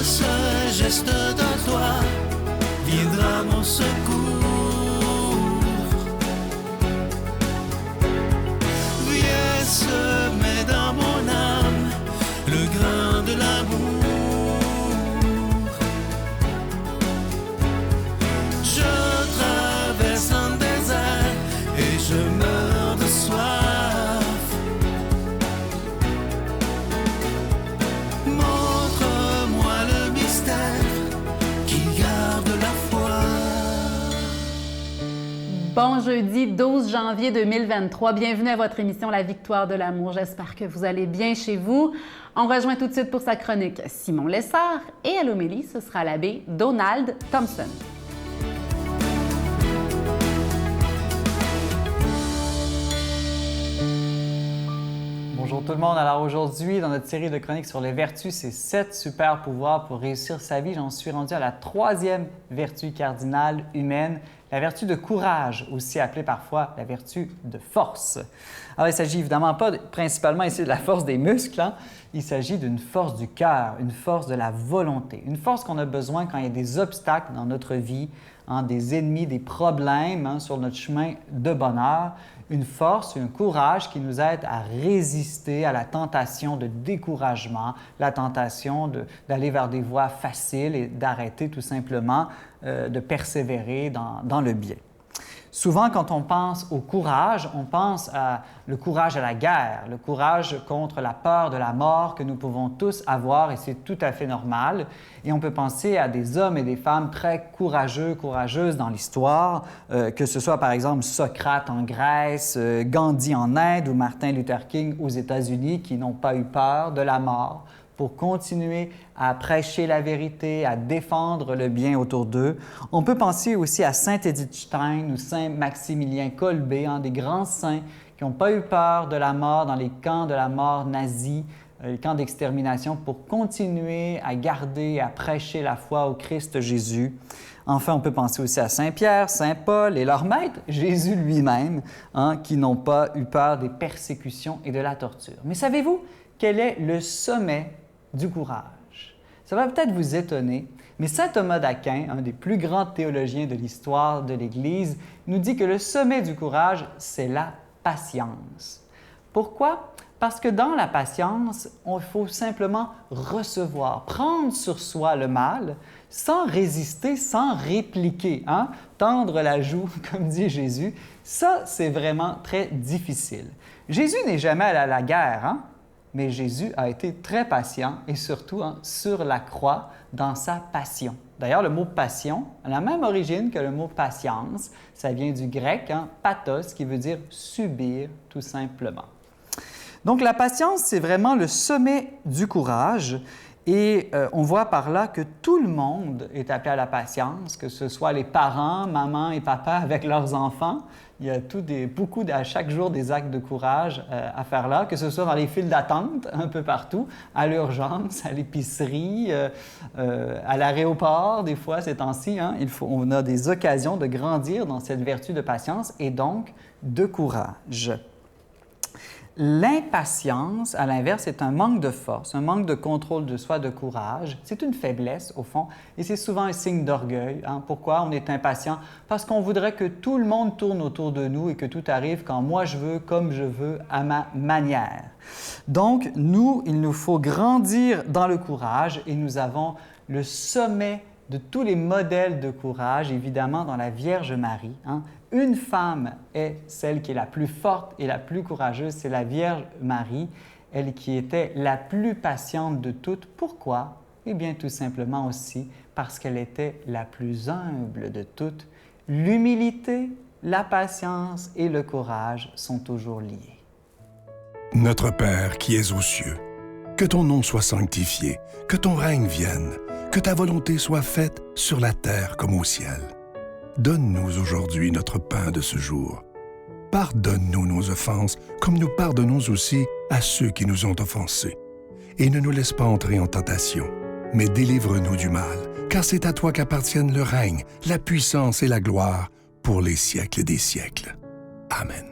ce geste de toi viendra mon secours. Viens semer dans mon âme le grain de l'amour. Je traverse un désert et je meurs de soif. Montre-moi le mystère qui garde la foi. Bon jeudi 12 janvier 2023. Bienvenue à votre émission La Victoire de l'amour. J'espère que vous allez bien chez vous. On rejoint tout de suite pour sa chronique Simon Lessard et à l'homélie, ce sera l'abbé Donald Thompson. Bonjour tout le monde. Alors aujourd'hui, dans notre série de chroniques sur les vertus, c'est 7 super pouvoirs pour réussir sa vie. J'en suis rendu à la 3e vertu cardinale humaine, la vertu de courage, aussi appelée parfois la vertu de force. Alors il ne s'agit évidemment pas principalement ici de la force des muscles, hein? Il s'agit d'une force du cœur, une force de la volonté, une force qu'on a besoin quand il y a des obstacles dans notre vie, hein, des ennemis, des problèmes hein, sur notre chemin de bonheur. Une force, un courage qui nous aide à résister à la tentation de découragement, la tentation d'aller vers des voies faciles et d'arrêter tout simplement de persévérer dans le bien. Souvent, quand on pense au courage, on pense à le courage à la guerre, le courage contre la peur de la mort que nous pouvons tous avoir et c'est tout à fait normal. Et on peut penser à des hommes et des femmes très courageux, courageuses dans l'histoire, que ce soit par exemple Socrate en Grèce, Gandhi en Inde ou Martin Luther King aux États-Unis qui n'ont pas eu peur de la mort pour continuer à prêcher la vérité, à défendre le bien autour d'eux. On peut penser aussi à Saint Edith Stein ou Saint Maximilien Kolbe, hein, des grands saints qui n'ont pas eu peur de la mort dans les camps de la mort nazis, les camps d'extermination, pour continuer à garder, à prêcher la foi au Christ Jésus. Enfin, on peut penser aussi à Saint Pierre, Saint Paul et leur maître, Jésus lui-même, hein, qui n'ont pas eu peur des persécutions et de la torture. Mais savez-vous quel est le sommet du courage? Ça va peut-être vous étonner, mais saint Thomas d'Aquin, un des plus grands théologiens de l'histoire de l'Église, nous dit que le sommet du courage, c'est la patience. Pourquoi? Parce que dans la patience, il faut simplement recevoir, prendre sur soi le mal, sans résister, sans répliquer, hein? Tendre la joue, comme dit Jésus, ça, c'est vraiment très difficile. Jésus n'est jamais allé à la guerre, hein? Mais Jésus a été très patient et surtout hein, sur la croix dans sa passion. D'ailleurs, le mot passion a la même origine que le mot patience. Ça vient du grec, hein, pathos, qui veut dire subir tout simplement. Donc la patience, c'est vraiment le sommet du courage. Et on voit par là que tout le monde est appelé à la patience, que ce soit les parents, maman et papa avec leurs enfants. Il y a à chaque jour des actes de courage à faire là, que ce soit dans les files d'attente un peu partout, à l'urgence, à l'épicerie, à l'aéroport, des fois ces temps-ci. Hein, on a des occasions de grandir dans cette vertu de patience et donc de courage. L'impatience, à l'inverse, est un manque de force, un manque de contrôle de soi, de courage. C'est une faiblesse, au fond, et c'est souvent un signe d'orgueil. Hein? Pourquoi on est impatient? Parce qu'on voudrait que tout le monde tourne autour de nous et que tout arrive quand moi je veux, comme je veux, à ma manière. Donc, il nous faut grandir dans le courage et nous avons le sommet de tous les modèles de courage, évidemment, dans la Vierge Marie. Hein? Une femme est celle qui est la plus forte et la plus courageuse, c'est la Vierge Marie, elle qui était la plus patiente de toutes. Pourquoi? Eh bien, tout simplement aussi parce qu'elle était la plus humble de toutes. L'humilité, la patience et le courage sont toujours liés. Notre Père qui es aux cieux, que ton nom soit sanctifié, que ton règne vienne, que ta volonté soit faite sur la terre comme au ciel. Donne-nous aujourd'hui notre pain de ce jour. Pardonne-nous nos offenses, comme nous pardonnons aussi à ceux qui nous ont offensés. Et ne nous laisse pas entrer en tentation, mais délivre-nous du mal, car c'est à toi qu'appartiennent le règne, la puissance et la gloire pour les siècles des siècles. Amen.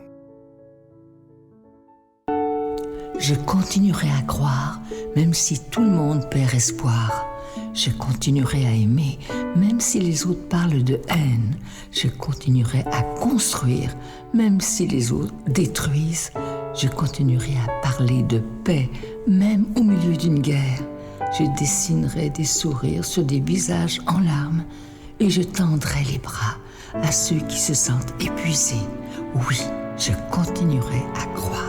Je continuerai à croire, même si tout le monde perd espoir. Je continuerai à aimer, même si les autres parlent de haine. Je continuerai à construire, même si les autres détruisent. Je continuerai à parler de paix, même au milieu d'une guerre. Je dessinerai des sourires sur des visages en larmes et je tendrai les bras à ceux qui se sentent épuisés. Oui, je continuerai à croire.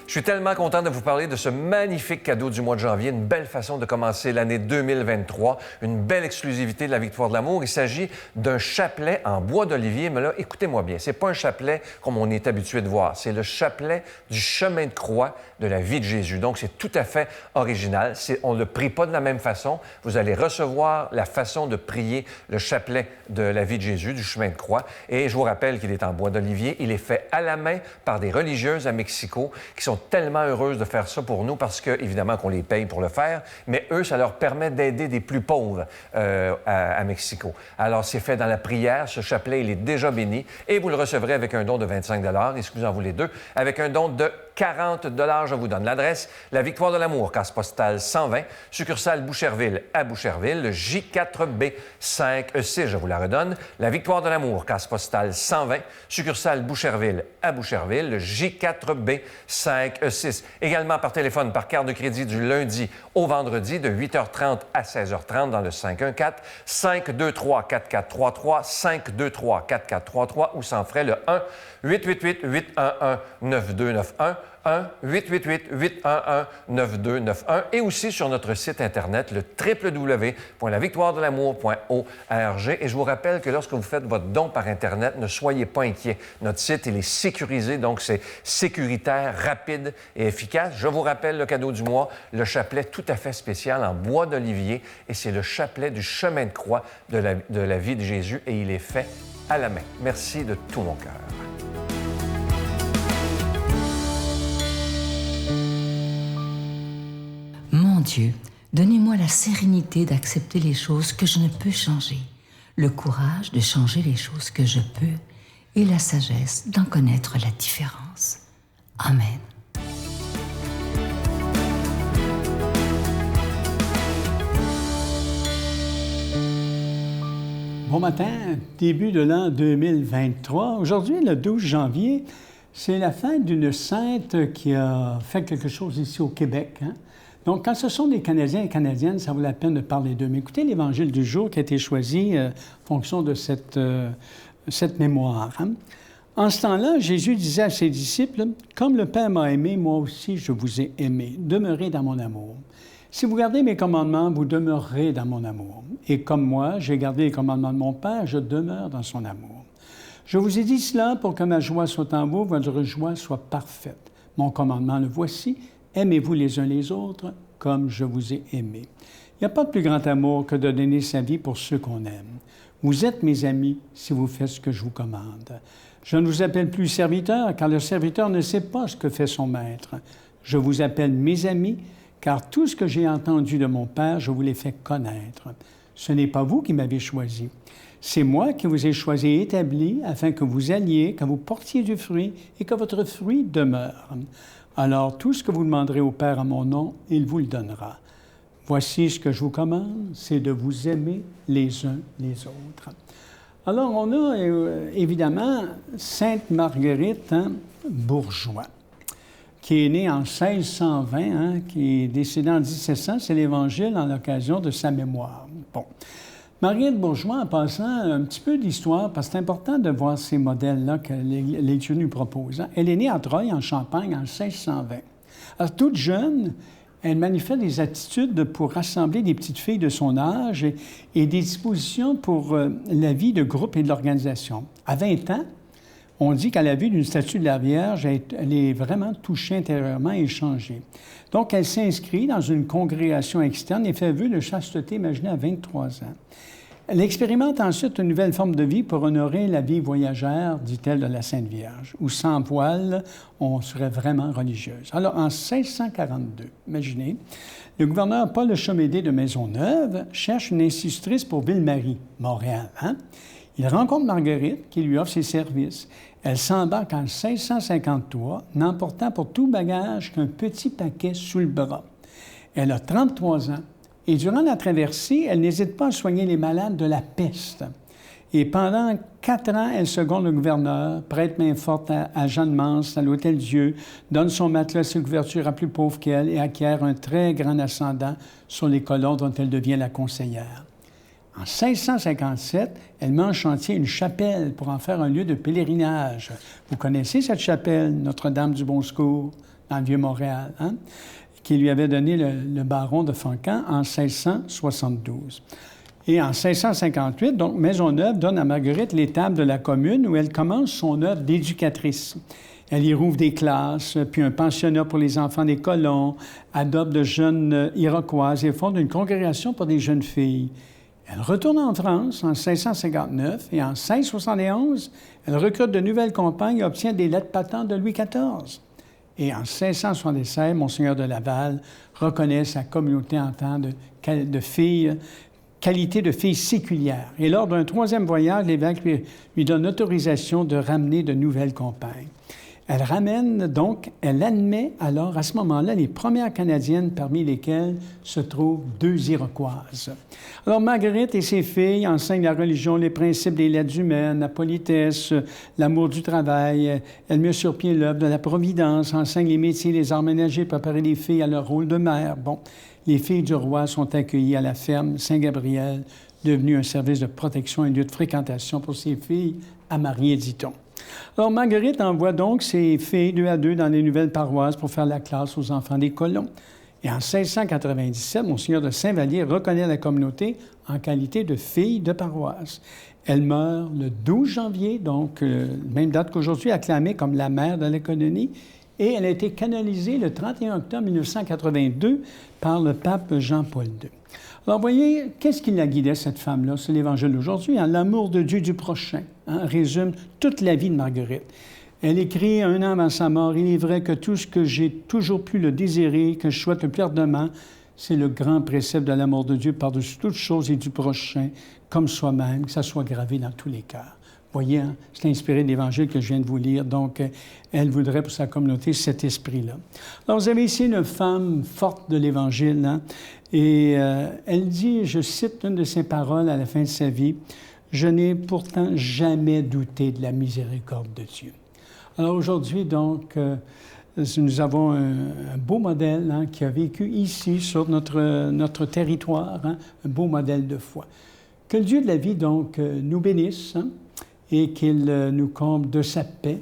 Je suis tellement content de vous parler de ce magnifique cadeau du mois de janvier, une belle façon de commencer l'année 2023, une belle exclusivité de la Victoire de l'amour. Il s'agit d'un chapelet en bois d'olivier, mais là, écoutez-moi bien, c'est pas un chapelet comme on est habitué de voir, c'est le chapelet du chemin de croix de la vie de Jésus. Donc, c'est tout à fait original. On ne le prie pas de la même façon. Vous allez recevoir la façon de prier le chapelet de la vie de Jésus, du chemin de croix. Et je vous rappelle qu'il est en bois d'olivier. Il est fait à la main par des religieuses à Mexico qui sont tellement heureuses de faire ça pour nous parce que, évidemment, qu'on les paye pour le faire, mais eux, ça leur permet d'aider des plus pauvres à Mexico. Alors, c'est fait dans la prière. Ce chapelet, il est déjà béni et vous le recevrez avec un don de 25 $, excusez-en vous les deux, avec un don de 40 $. Je vous donne l'adresse. La Victoire de l'amour, case postale 120, succursale Boucherville à Boucherville, le J4B 5E6, je vous la redonne. La Victoire de l'amour, case postale 120, succursale Boucherville à Boucherville, le J4B 5E6. Également par téléphone, par carte de crédit du lundi au vendredi de 8h30 à 16h30 dans le 514-523-4433, 523-4433 ou sans frais le 1-888-811-9291. 1-888-811-9291 et aussi sur notre site Internet, le www.lavictoiredelamour.org. Et je vous rappelle que lorsque vous faites votre don par Internet, ne soyez pas inquiets. Notre site, il est sécurisé, donc c'est sécuritaire, rapide et efficace. Je vous rappelle le cadeau du mois, le chapelet tout à fait spécial en bois d'olivier. Et c'est le chapelet du chemin de croix de la vie de Jésus et il est fait à la main. Merci de tout mon cœur. Mon Dieu, donnez-moi la sérénité d'accepter les choses que je ne peux changer, le courage de changer les choses que je peux et la sagesse d'en connaître la différence. Amen. Bon matin, début de l'an 2023. Aujourd'hui, le 12 janvier, c'est la fête d'une sainte qui a fait quelque chose ici au Québec. Donc, quand ce sont des Canadiens et Canadiennes, ça vaut la peine de parler d'eux. Mais écoutez l'Évangile du jour qui a été choisi en fonction de cette mémoire. En ce temps-là, Jésus disait à ses disciples, « Comme le Père m'a aimé, moi aussi je vous ai aimé. Demeurez dans mon amour. Si vous gardez mes commandements, vous demeurerez dans mon amour. Et comme moi, j'ai gardé les commandements de mon Père, je demeure dans son amour. Je vous ai dit cela pour que ma joie soit en vous, votre joie soit parfaite. Mon commandement, le voici. Aimez-vous les uns les autres comme je vous ai aimé. Il n'y a pas de plus grand amour que de donner sa vie pour ceux qu'on aime. Vous êtes mes amis si vous faites ce que je vous commande. Je ne vous appelle plus serviteur, car le serviteur ne sait pas ce que fait son maître. Je vous appelle mes amis, car tout ce que j'ai entendu de mon Père, je vous l'ai fait connaître. Ce n'est pas vous qui m'avez choisi. C'est moi qui vous ai choisi et établi afin que vous alliez, que vous portiez du fruit et que votre fruit demeure. Alors, tout ce que vous demanderez au Père en mon nom, il vous le donnera. Voici ce que je vous commande, c'est de vous aimer les uns les autres. Alors, on a évidemment Sainte Marguerite Bourgeois, qui est née en 1620, qui est décédée en 1700. C'est l'Évangile en l'occasion de sa mémoire. Bon. Marguerite Bourgeois, en passant, un petit peu d'histoire, parce que c'est important de voir ces modèles-là que l'Église nous propose. Elle est née à Troyes, en Champagne, en 1620. Alors, toute jeune, elle manifeste des attitudes pour rassembler des petites filles de son âge et des dispositions pour la vie de groupe et de l'organisation. À 20 ans, on dit qu'à la vue d'une statue de la Vierge, elle est vraiment touchée intérieurement et changée. Donc, elle s'inscrit dans une congrégation externe et fait vœu de chasteté, imaginez, à 23 ans. Elle expérimente ensuite une nouvelle forme de vie pour honorer la vie voyagère, dit-elle, de la Sainte Vierge, où sans voile, on serait vraiment religieuse. Alors, en 1642, imaginez, le gouverneur Paul Chamédé de Maisonneuve cherche une institutrice pour Ville-Marie, Montréal. Il rencontre Marguerite, qui lui offre ses services. Elle s'embarque en 1653, n'emportant pour tout bagage qu'un petit paquet sous le bras. Elle a 33 ans et durant la traversée, elle n'hésite pas à soigner les malades de la peste. Et pendant 4 ans, elle seconde le gouverneur, prête main forte à Jeanne Mance, à l'Hôtel-Dieu, donne son matelas et ses couvertures à plus pauvres qu'elle et acquiert un très grand ascendant sur les colons dont elle devient la conseillère. En 1657, elle met en chantier une chapelle pour en faire un lieu de pèlerinage. Vous connaissez cette chapelle, Notre-Dame du Bon Secours, dans le Vieux-Montréal, hein? Qui lui avait donné le baron de Fancan en 1672. Et en 1658, donc, Maisonneuve donne à Marguerite l'étable de la commune où elle commence son œuvre d'éducatrice. Elle y rouvre des classes, puis un pensionnat pour les enfants des colons, adopte de jeunes Iroquoises et fonde une congrégation pour des jeunes filles. Elle retourne en France en 1659 et en 1671, elle recrute de nouvelles compagnes et obtient des lettres patentes de Louis XIV. Et en 1676, Monseigneur de Laval reconnaît sa communauté en tant de filles, qualité de fille séculière. Et lors d'un 3e voyage, l'évêque lui donne l'autorisation de ramener de nouvelles compagnes. Elle admet alors à ce moment-là les premières Canadiennes parmi lesquelles se trouvent 2 Iroquoises. Alors Marguerite et ses filles enseignent la religion, les principes des lettres humaines, la politesse, l'amour du travail. Elle met sur pied l'œuvre de la Providence, enseigne les métiers, les arts ménagers, préparer les filles à leur rôle de mère. Bon, les filles du roi sont accueillies à la ferme Saint-Gabriel, devenue un service de protection et un lieu de fréquentation pour ses filles à marier, dit-on. Alors, Marguerite envoie donc ses filles 2 à 2 dans les nouvelles paroisses pour faire la classe aux enfants des colons. Et en 1697, Monseigneur de Saint-Vallier reconnaît la communauté en qualité de fille de paroisse. Elle meurt le 12 janvier, donc même date qu'aujourd'hui, acclamée comme la mère de la colonie, et elle a été canonisée le 31 octobre 1982 par le pape Jean-Paul II. Alors, voyez, qu'est-ce qui la guidait, cette femme-là? C'est l'Évangile d'aujourd'hui, hein? L'amour de Dieu du prochain, hein? Résume toute la vie de Marguerite. Elle écrit 1 an avant sa mort, « Il est vrai que tout ce que j'ai toujours pu le désirer, que je souhaite le plus ardemment, c'est le grand précepte de l'amour de Dieu par-dessus toutes choses et du prochain, comme soi-même, que ça soit gravé dans tous les cœurs. » Voyez, hein? C'est inspiré de l'Évangile que je viens de vous lire. Donc, elle voudrait pour sa communauté cet esprit-là. Alors, vous avez ici une femme forte de l'Évangile, hein? Et elle dit, je cite une de ses paroles à la fin de sa vie, « Je n'ai pourtant jamais douté de la miséricorde de Dieu. » Alors aujourd'hui, donc, nous avons un beau modèle, hein, qui a vécu ici, sur notre territoire, hein, un beau modèle de foi. Que le Dieu de la vie, donc, nous bénisse, hein, et qu'il nous comble de sa paix,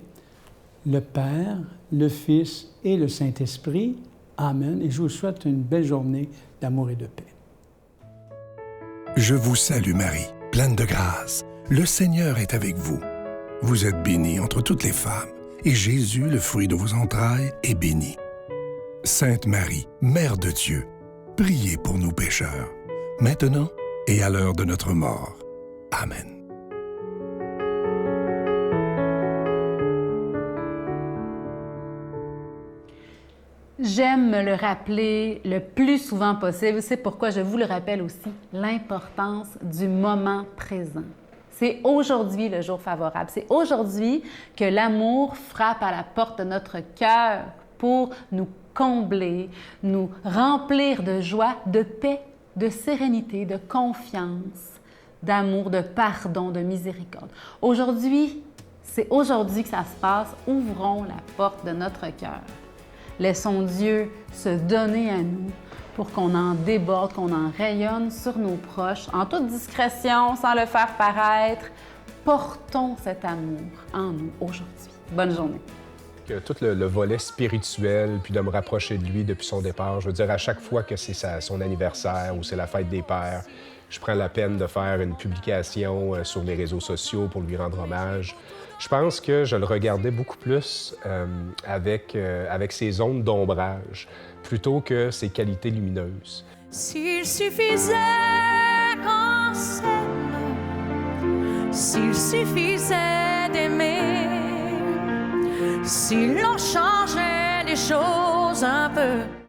le Père, le Fils et le Saint-Esprit. Amen. Et je vous souhaite une belle journée d'amour et de paix. Je vous salue Marie, pleine de grâce. Le Seigneur est avec vous. Vous êtes bénie entre toutes les femmes, et Jésus, le fruit de vos entrailles, est béni. Sainte Marie, Mère de Dieu, priez pour nous pécheurs, maintenant et à l'heure de notre mort. Amen. J'aime me le rappeler le plus souvent possible. C'est pourquoi je vous le rappelle aussi, l'importance du moment présent. C'est aujourd'hui le jour favorable. C'est aujourd'hui que l'amour frappe à la porte de notre cœur pour nous combler, nous remplir de joie, de paix, de sérénité, de confiance, d'amour, de pardon, de miséricorde. Aujourd'hui, c'est aujourd'hui que ça se passe. Ouvrons la porte de notre cœur. Laissons Dieu se donner à nous pour qu'on en déborde, qu'on en rayonne sur nos proches, en toute discrétion, sans le faire paraître. Portons cet amour en nous aujourd'hui. Bonne journée. Que tout le volet spirituel, puis de me rapprocher de lui depuis son départ, je veux dire, à chaque fois que c'est son anniversaire ou c'est la fête des pères, je prends la peine de faire une publication sur les réseaux sociaux pour lui rendre hommage. Je pense que je le regardais beaucoup plus avec ses ondes d'ombrage plutôt que ses qualités lumineuses. S'il suffisait qu'on s'aime, s'il suffisait d'aimer, si l'on changeait les choses un peu.